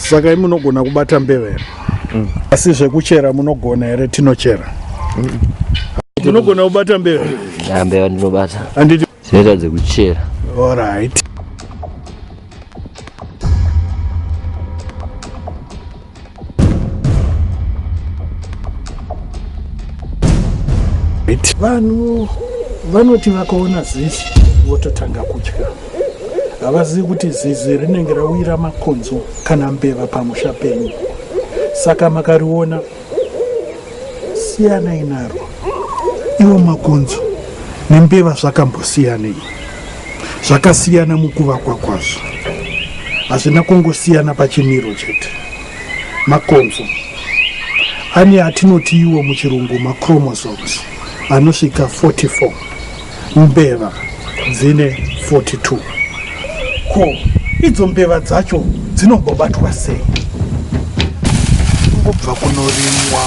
Saka munogona kubata mbeva here asi zvekuchera munogona here? Tinochera munogona kubata mbeva? Mbeva ndinobata, handiti zvinoita dzekuchera. Alright. Vanhu vanoti vakaona zizi vototanga kutya. Havazivi kuti zizi rinenge rawira makonzo kana mbeva pamusha penyu. Saka makariona, siyanai naro. Iwo makonzo nembeva zvakambosiyanei. Zvakasiyana mukuvakwa kwazvo. Hazvina kungosiyana pachimiro chete. Makonzo ane atinoti iwo muchirungu machromosomes anosvika 44. Mbeva dzine 42. Ko, idzo mbeva dzacho dzinombobatwa sei? Ngobva kunorimwa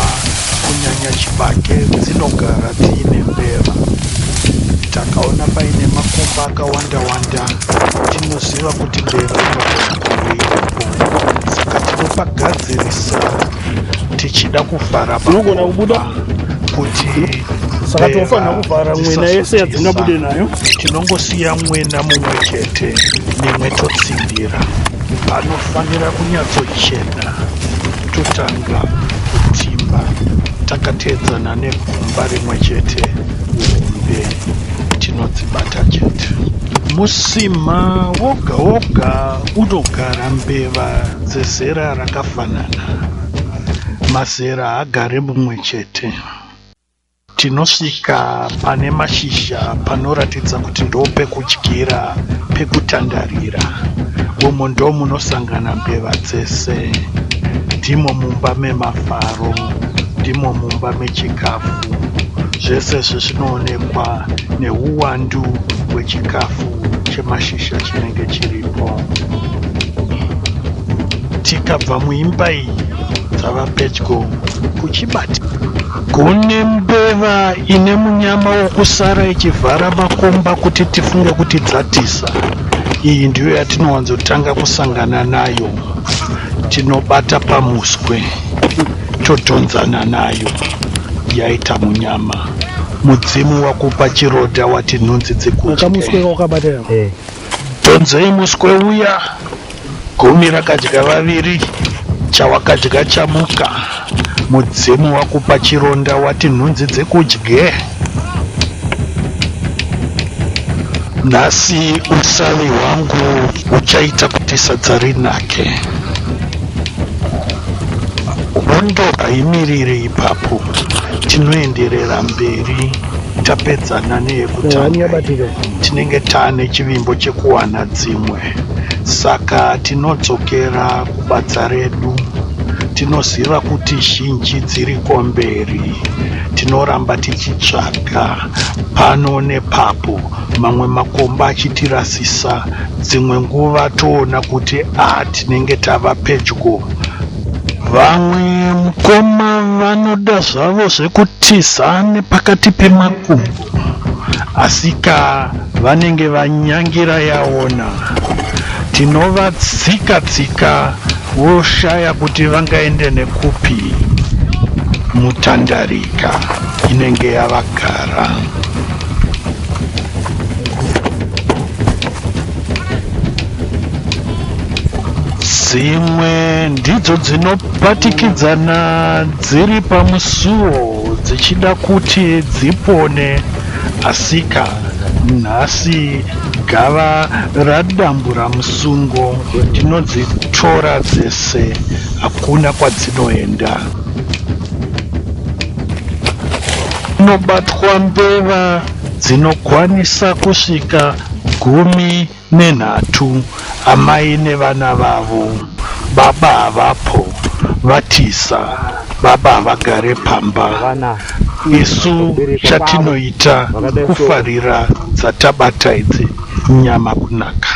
kunyanya chibage dzinogara dziine mbeva. Takaona paine makomba akawanda tinoziva kuti mbeva inoipo. Saka tinopagadzirisa tichida kuvhara unogona kubuda kuti saka tofanira kuvhara mwena yese yadzingabude nayo. Tinongosiya mwena mumwe chete nemwe totsindira. Panofanira kunyatsochena. Totanga kutimba takatedzana negumba rimwe chete hombe tinodzibata chete. Musima woga woga unogara mbeva dzezera rakafanana. Mazera haagare mumwe chete. Tinosvika pane mashizha panoratidza kuti ndo pekudyira, pekutandarira. Umo ndo munosangana mbeva dzese. Ndimo mumba memafaro, ndimo mumba mechikafu. Zvese zvinoonekwa neuwandu hwechikafu chemashizha chinenge chiripo. Tikabva muimba iyi dzava pedyo kuchibati. Kune mbeva ine munyama wokusara ichivhara makomba kuti tifunge kuti dzatisa. Iyi ndiyo yatinowanzotanga kusangana nayo. Tinobata pamuswe todhonzana nayo yaita munyama. Mudzimu wakupa chiroda wati nhunzi dzekudya. Dhonzei muswe uya. Gumi rakadya vaviri, chawakadya chamuka. Mudzimu wakupa chironda wati nhunzi dzekudye. Nhasi usavi hwangu uchaita kuti sadza rinake. Hondo haimiriri ipapo. Tinoenderera mberi. Tapedzana neyekutanga. Tinenge taane chivimbo chekuwana dzimwe. Saka tinodzokera kubadza redu. Tinoziva kuti zhinji dziriko mberi. Tinoramba tichitsvaga pano nepapo. Mamwe makomba achitirasisa. Dzimwe nguva toona kuti tinenge tava pedyo. Vamwe mukoma vanoda zvavo zvekutiza nepakati pemakumbo. Asika vanenge vanyangira yaona. Tinovatsika voshaya kuti vangaende nekupi mutandarika inenge yavagara. Dzimwe ndidzo dzinopatikidzana dziri pamusuwo dzichida kuti dzipone. Asika nhasi gava radambura musungo. Tinodzitora dzese, hakuna kwadzinoenda. Inobatwa mbeva dzinokwanisa kusvika 13. Amai nevana vavo. Baba havapo, vatisa. Baba havagare pamba. Isu chatinoita kufarira dzatabata idzi nyama kunaka.